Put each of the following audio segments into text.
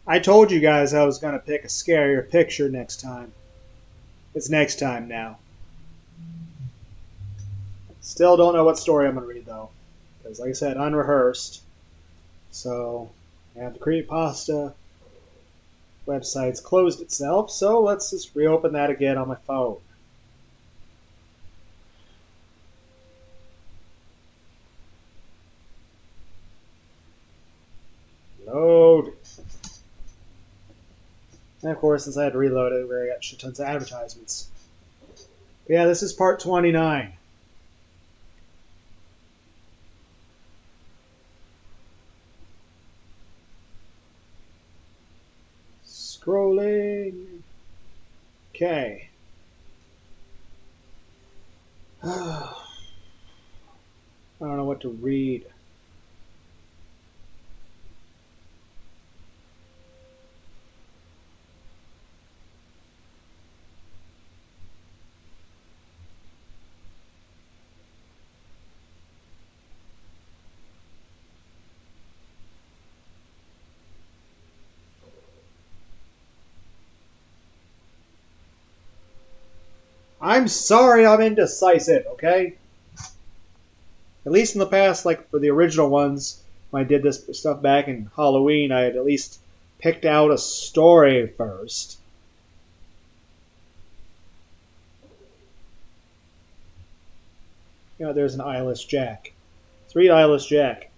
I told you guys I was going to pick a scarier picture next time. It's next time now. Still don't know what story I'm going to read, though. Because, like I said, unrehearsed. So, and the creepypasta website's closed itself, so let's just reopen that again on my phone. Load. And of course, since I had to reload it, we got shit tons of advertisements. But yeah, this is part 29. Scrolling. Okay. I don't know what to read. I'm sorry I'm indecisive, okay? At least in the past, like for the original ones, when I did this stuff back in Halloween, I had at least picked out a story first. You know, there's an Eyeless Jack. Let's read Eyeless Jack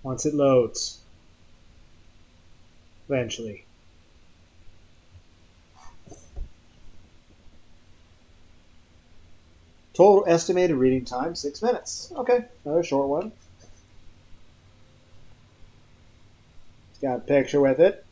once it loads. Eventually. Total estimated reading time 6 minutes. Okay, another short one. It's got a picture with it.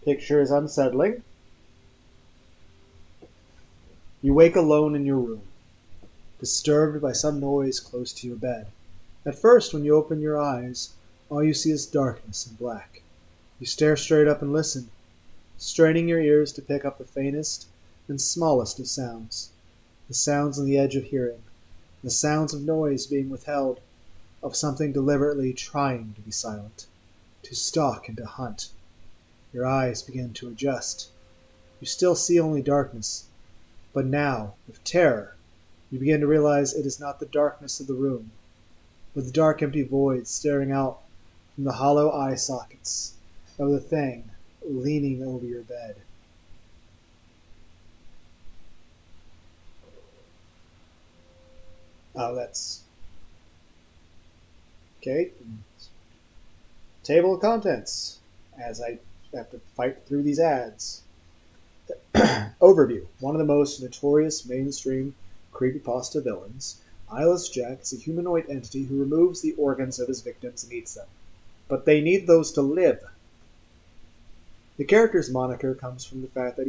Picture is unsettling. You wake alone in your room, disturbed by some noise close to your bed. At first, when you open your eyes, all you see is darkness and black. You stare straight up and listen, straining your ears to pick up the faintest and smallest of sounds. The sounds on the edge of hearing, the sounds of noise being withheld, of something deliberately trying to be silent, to stalk and to hunt. Your eyes begin to adjust. You still see only darkness, but now, with terror, you begin to realize it is not the darkness of the room, but the dark empty void staring out from the hollow eye sockets of the thing leaning over your bed. Oh, that's okay. Table of contents. As I have to fight through these ads. Overview. One of the most notorious mainstream creepypasta villains, Eyeless Jack is a humanoid entity who removes the organs of his victims and eats them. But they need those to live. The character's moniker comes from the fact that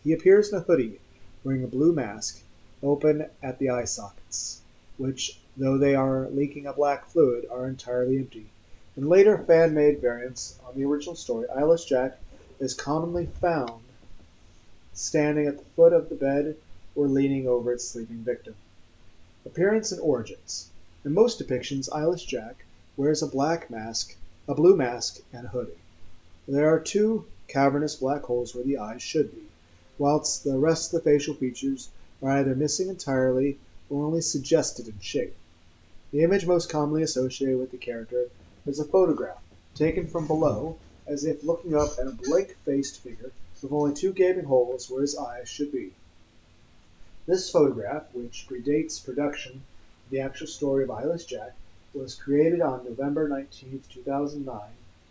he appears in a hoodie, wearing a blue mask, open at the eye sockets, which, though they are leaking a black fluid, are entirely empty. In later fan-made variants on the original story, Eyeless Jack is commonly found standing at the foot of the bed or leaning over its sleeping victim. Appearance and origins. In most depictions, Eyeless Jack wears a blue mask, and a hoodie. There are two cavernous black holes where the eyes should be, whilst the rest of the facial features are either missing entirely or only suggested in shape. The image most commonly associated with the character is a photograph taken from below, as if looking up at a blank-faced figure with only two gaping holes where his eyes should be. This photograph, which predates production of the actual story of Eyeless Jack, was created on November 19, 2009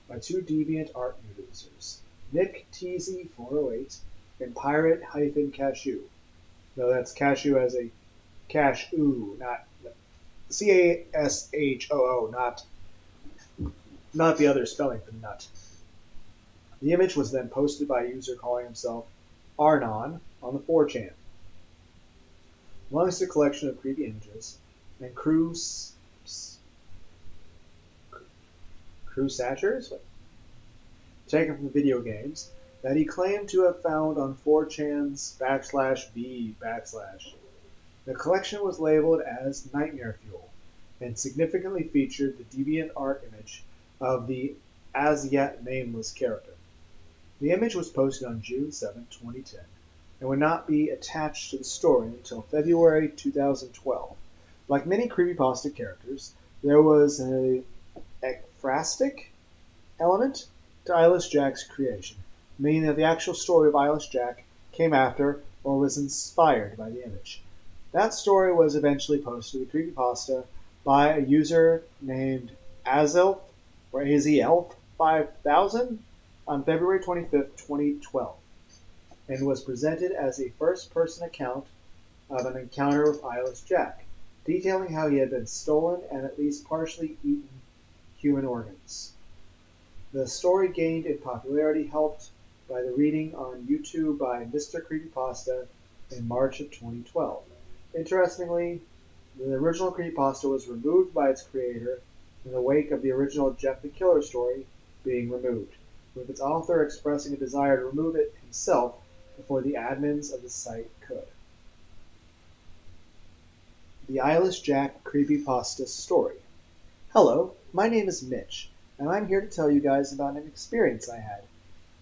by two deviant art users, Nick TZ408 and Pirate-Cashew. No, that's cashew as a cash-oo, not CASHOO, not the other spelling for nut. The image was then posted by a user calling himself Arnon on the 4chan. Amongst a collection of creepy images and satires taken from video games that he claimed to have found on 4chan's /b/. The collection was labeled as Nightmare Fuel and significantly featured the deviant art image of the as yet nameless character. The image was posted on June 7, 2010, and would not be attached to the story until February 2012. Like many creepypasta characters, there was a ekphrastic element to Eyeless Jack's creation, meaning that the actual story of Eyeless Jack came after or was inspired by the image. That story was eventually posted to the creepypasta by a user named Azelf or AZL 5000 on February 25th, 2012, and was presented as a first-person account of an encounter with Eyeless Jack, detailing how he had been stolen and at least partially eaten human organs. The story gained in popularity helped by the reading on YouTube by Mr. Creepypasta in March of 2012. Interestingly, the original creepypasta was removed by its creator in the wake of the original Jeff the Killer story being removed, with its author expressing a desire to remove it himself before the admins of the site could. The Eyeless Jack Creepypasta Story. Hello, my name is Mitch, and I'm here to tell you guys about an experience I had.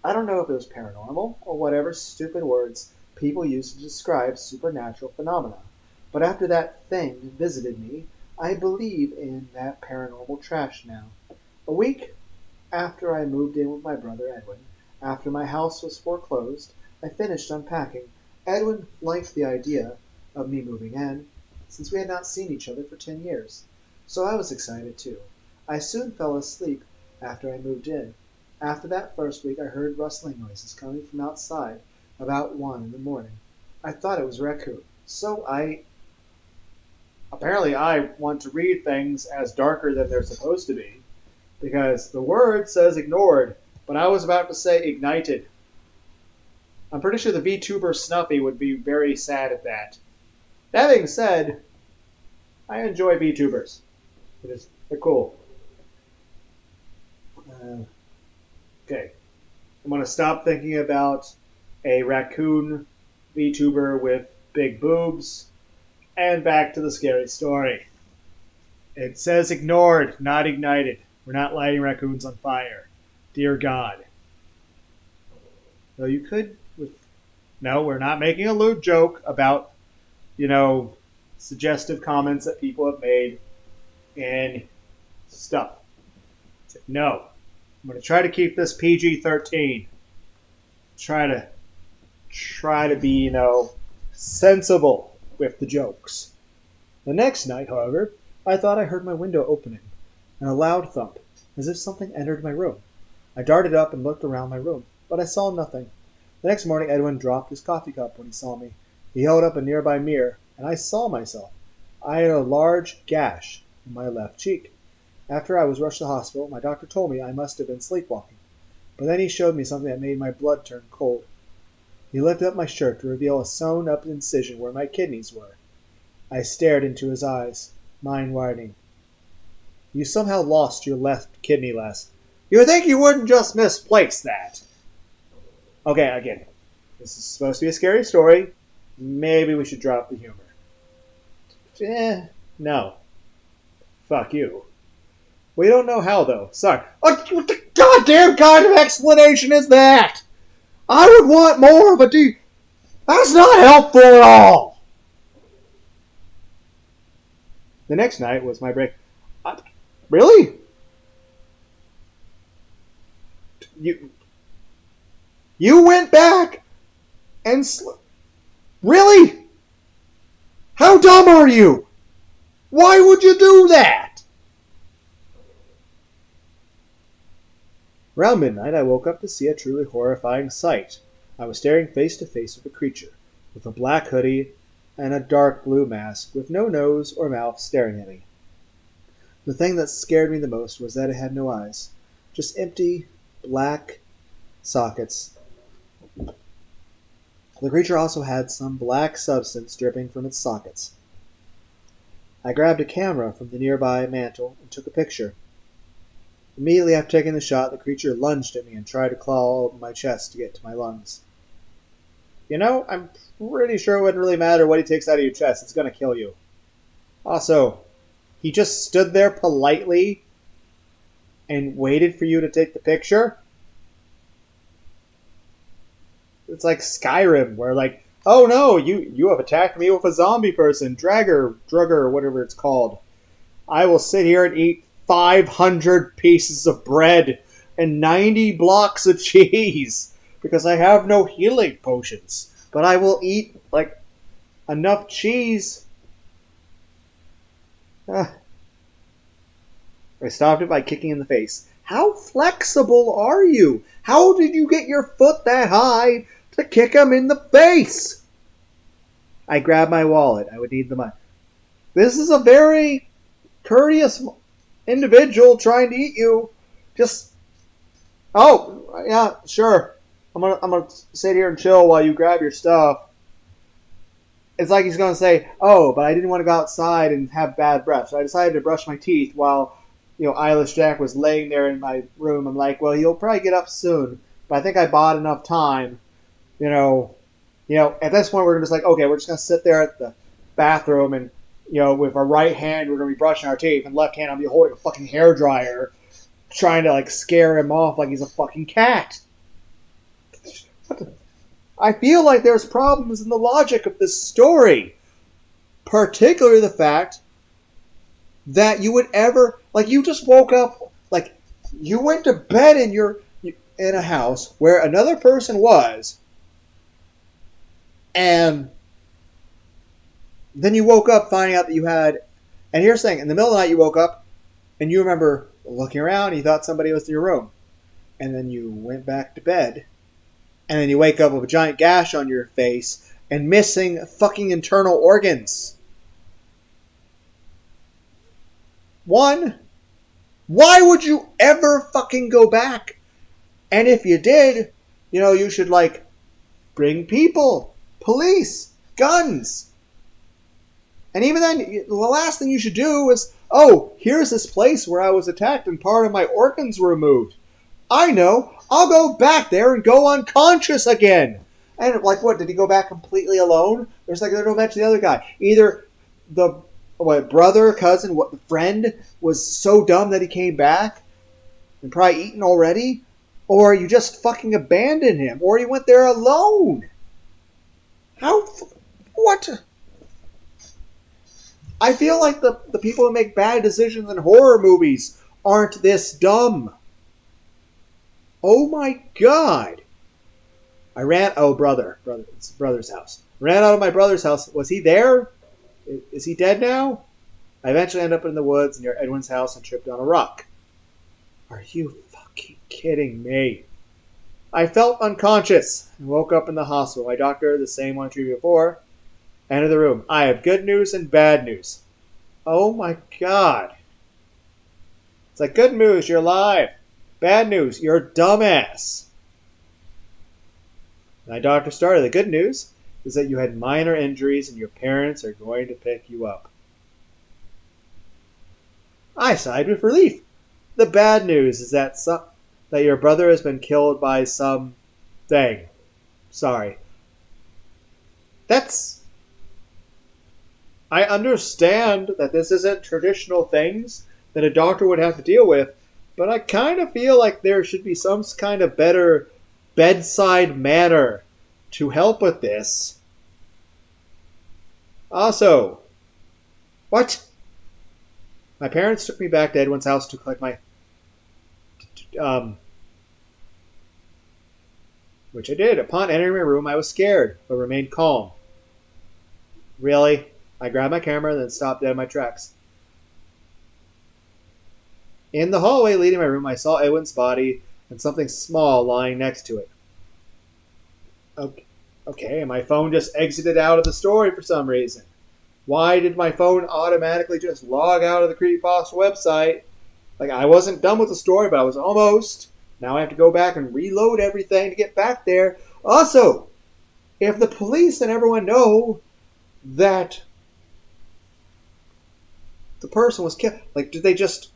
I don't know if it was paranormal or whatever stupid words people use to describe supernatural phenomena, but after that thing visited me, I believe in that paranormal trash now. A week after I moved in with my brother Edwin, after my house was foreclosed, I finished unpacking. Edwin liked the idea of me moving in, since we had not seen each other for 10 years. So I was excited too. I soon fell asleep after I moved in. After that first week, I heard rustling noises coming from outside about 1 in the morning. I thought it was a raccoon. Apparently I want to read things as darker than they're supposed to be, because the word says ignored, but I was about to say ignited. I'm pretty sure the VTuber Snuffy would be very sad at that. That being said, I enjoy VTubers. They're cool. Okay. I'm going to stop thinking about a raccoon VTuber with big boobs, and back to the scary story. It says ignored, not ignited. We're not lighting raccoons on fire. Dear God. Though you could No, we're not making a lewd joke about, suggestive comments that people have made and stuff. No. I'm going to try to keep this PG-13. Try to be, sensible with the jokes. The next night, however, I thought I heard my window opening and a loud thump, as if something entered my room. I darted up and looked around my room, but I saw nothing. The next morning, Edwin dropped his coffee cup when he saw me. He held up a nearby mirror, and I saw myself. I had a large gash in my left cheek. After I was rushed to the hospital, my doctor told me I must have been sleepwalking. But then he showed me something that made my blood turn cold. He lifted up my shirt to reveal a sewn-up incision where my kidneys were. I stared into his eyes, mine widening. You somehow lost your left kidney last. You would think you wouldn't just misplace that. Okay, again, this is supposed to be a scary story. Maybe we should drop the humor. No. Fuck you. We don't know how, though. Sorry. What the goddamn kind of explanation is that? I would want more of a That's not helpful at all! The next night was my break. Really? You went back and Really? How dumb are you? Why would you do that? Around midnight, I woke up to see a truly horrifying sight. I was staring face to face with a creature, with a black hoodie and a dark blue mask, with no nose or mouth staring at me. The thing that scared me the most was that it had no eyes, just empty, black sockets. The creature also had some black substance dripping from its sockets. I grabbed a camera from the nearby mantel and took a picture. Immediately after taking the shot, the creature lunged at me and tried to claw open my chest to get to my lungs. I'm pretty sure it wouldn't really matter what he takes out of your chest. It's going to kill you. Also, He just stood there politely and waited for you to take the picture. It's like Skyrim, where like, oh no, you have attacked me with a zombie person, drugger, whatever it's called. I will sit here and eat 500 pieces of bread and 90 blocks of cheese because I have no healing potions. But I will eat like enough cheese. I stopped it by kicking in the face. How flexible are you? How did you get your foot that high to kick him in the face? I grabbed my wallet. I would need the money. This is a very courteous individual trying to eat you. Just, oh, yeah, sure. I'm gonna sit here and chill while you grab your stuff. It's like he's gonna say, oh, but I didn't want to go outside and have bad breath, so I decided to brush my teeth while, Eyeless Jack was laying there in my room. I'm like, well, he'll probably get up soon, but I think I bought enough time. At this point we're just like, okay, we're just gonna sit there at the bathroom and, with our right hand we're gonna be brushing our teeth, and left hand I'll be holding a fucking hairdryer, trying to like scare him off like he's a fucking cat. I feel like there's problems in the logic of this story. Particularly the fact that you would ever, like, you just woke up, like, you went to bed in a house where another person was, and then you woke up finding out that you had, and here's the thing, in the middle of the night you woke up, and you remember looking around, and you thought somebody was in your room, and then you went back to bed, and then you wake up with a giant gash on your face and missing fucking internal organs. One, why would you ever fucking go back? And if you did, you should like bring people, police, guns. And even then, the last thing you should do is, oh, here's this place where I was attacked and part of my organs were removed. I know. I'll go back there and go unconscious again. And like, what? Did he go back completely alone? There's no mention of the other guy. Either the brother, cousin, the friend was so dumb that he came back and probably eaten already, or you just fucking abandoned him, or he went there alone. How? What? I feel like the people who make bad decisions in horror movies aren't this dumb. Oh my god. I ran, it's brother's house. Ran out of my brother's house. Was he there? Is he dead now? I eventually ended up in the woods near Edwin's house and tripped on a rock. Are you fucking kidding me? I felt unconscious and woke up in the hospital. My doctor, the same one I treated before, entered the room. I have good news and bad news. Oh my god. It's like, good news, you're alive. Bad news, you're a dumbass. My doctor started. The good news is that you had minor injuries and your parents are going to pick you up. I sighed with relief. The bad news is that your brother has been killed by some thing. Sorry. I understand that this isn't traditional things that a doctor would have to deal with, but I kind of feel like there should be some kind of better bedside manner to help with this. Also, what? My parents took me back to Edwin's house to collect my... which I did. Upon entering my room, I was scared, but remained calm. Really? I grabbed my camera and then stopped dead in my tracks. In the hallway leading my room, I saw Edwin's body and something small lying next to it. Okay, my phone just exited out of the story for some reason. Why did my phone automatically just log out of the creepypasta website? Like, I wasn't done with the story, but I was almost. Now I have to go back and reload everything to get back there. Also, if the police and everyone know that the person was killed, like, did they just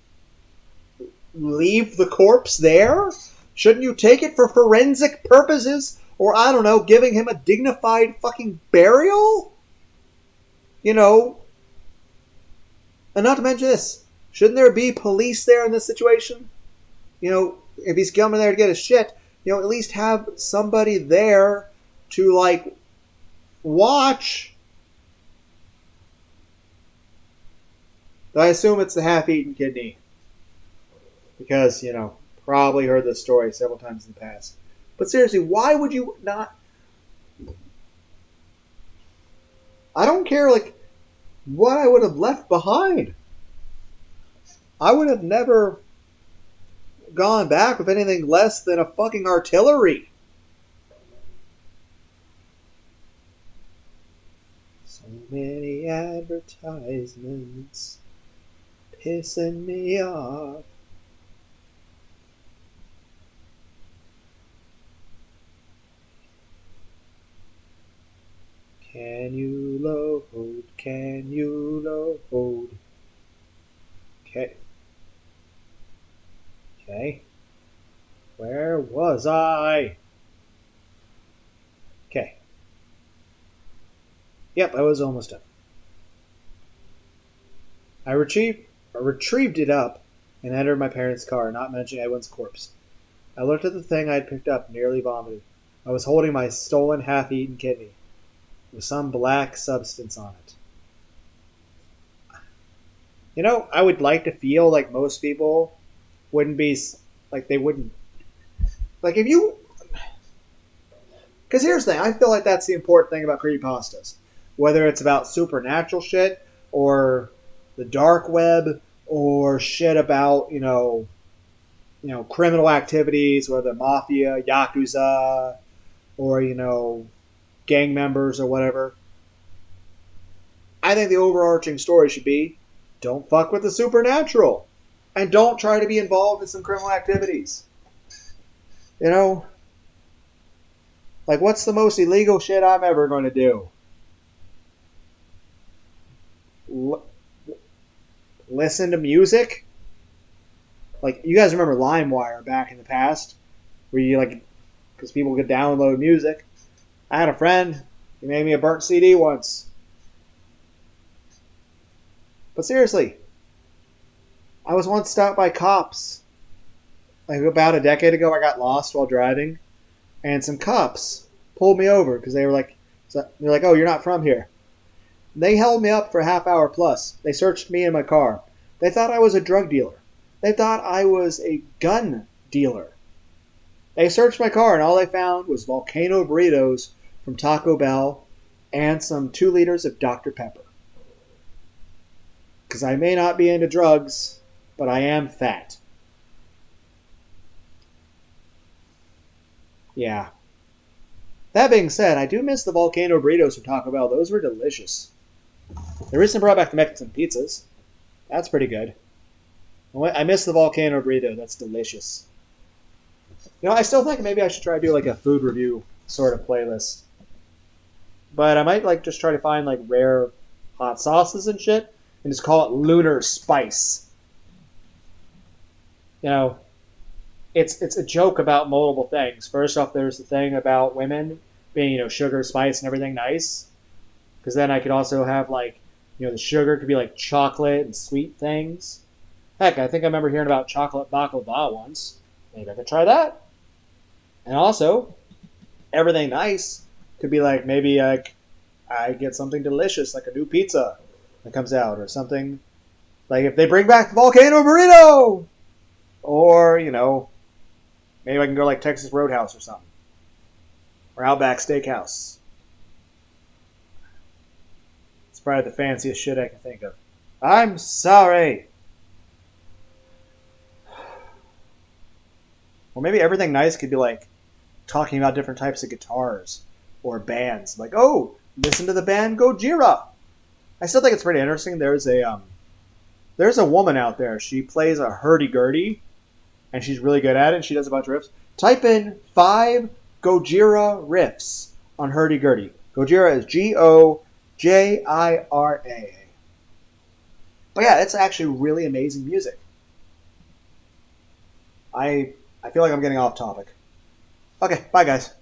leave the corpse there? Shouldn't you take it for forensic purposes? Or, I don't know, giving him a dignified fucking burial? And not to mention this, shouldn't there be police there in this situation? If he's coming there to get his shit, at least have somebody there to, like, watch. I assume it's the half-eaten kidney. Because, probably heard this story several times in the past. But seriously, why would you not? I don't care, like, what I would have left behind. I would have never gone back with anything less than a fucking artillery. So many advertisements pissing me off. Can you load? Can you load? Okay. Okay. Where was I? Okay. Yep, I was almost done. I retrieved it up and entered my parents' car, not mentioning Edwin's corpse. I looked at the thing I had picked up, nearly vomited. I was holding my stolen half-eaten kidney, with some black substance on it. I would like to feel like most people wouldn't be, like, they wouldn't, like, if you, because here's the thing, I feel like that's the important thing about creepypastas. Whether it's about supernatural shit, or the dark web, or shit about, criminal activities, whether mafia, yakuza, or, gang members or whatever. I think the overarching story should be, don't fuck with the supernatural. And don't try to be involved in some criminal activities. Like, what's the most illegal shit I'm ever going to do? Listen to music? Like, you guys remember LimeWire back in the past? Where you, like, because people could download music. I had a friend, he made me a burnt CD once. But seriously, I was once stopped by cops. Like, about a decade ago, I got lost while driving, and some cops pulled me over because they're like, oh, you're not from here. They held me up for a half hour plus. They searched me and my car. They thought I was a drug dealer. They thought I was a gun dealer. They searched my car, and all they found was volcano burritos from Taco Bell and some 2 liters of Dr. Pepper. Because I may not be into drugs, but I am fat. Yeah. That being said, I do miss the volcano burritos from Taco Bell. Those were delicious. They recently brought back the Mexican pizzas. That's pretty good. I miss the volcano burrito. That's delicious. I still think maybe I should try to do like a food review sort of playlist. But I might like just try to find like rare hot sauces and shit and just call it Lunar Spice. It's a joke about multiple things. First off, there's the thing about women being, sugar, spice, and everything nice. Because then I could also have like, the sugar could be like chocolate and sweet things. Heck, I think I remember hearing about chocolate baklava once. Maybe I could try that. And also, everything nice could be like maybe I get something delicious like a new pizza that comes out or something. Like if they bring back the volcano burrito! Or, maybe I can go like Texas Roadhouse or something. Or Outback Steakhouse. It's probably the fanciest shit I can think of. I'm sorry. Or maybe everything nice could be like talking about different types of guitars or bands. Like, oh, listen to the band Gojira. I still think it's pretty interesting. There's a woman out there. She plays a hurdy-gurdy, and she's really good at it. She does a bunch of riffs. Type in 5 Gojira riffs on hurdy-gurdy. Gojira is Gojira. But yeah, it's actually really amazing music. I feel like I'm getting off topic. Okay, bye guys.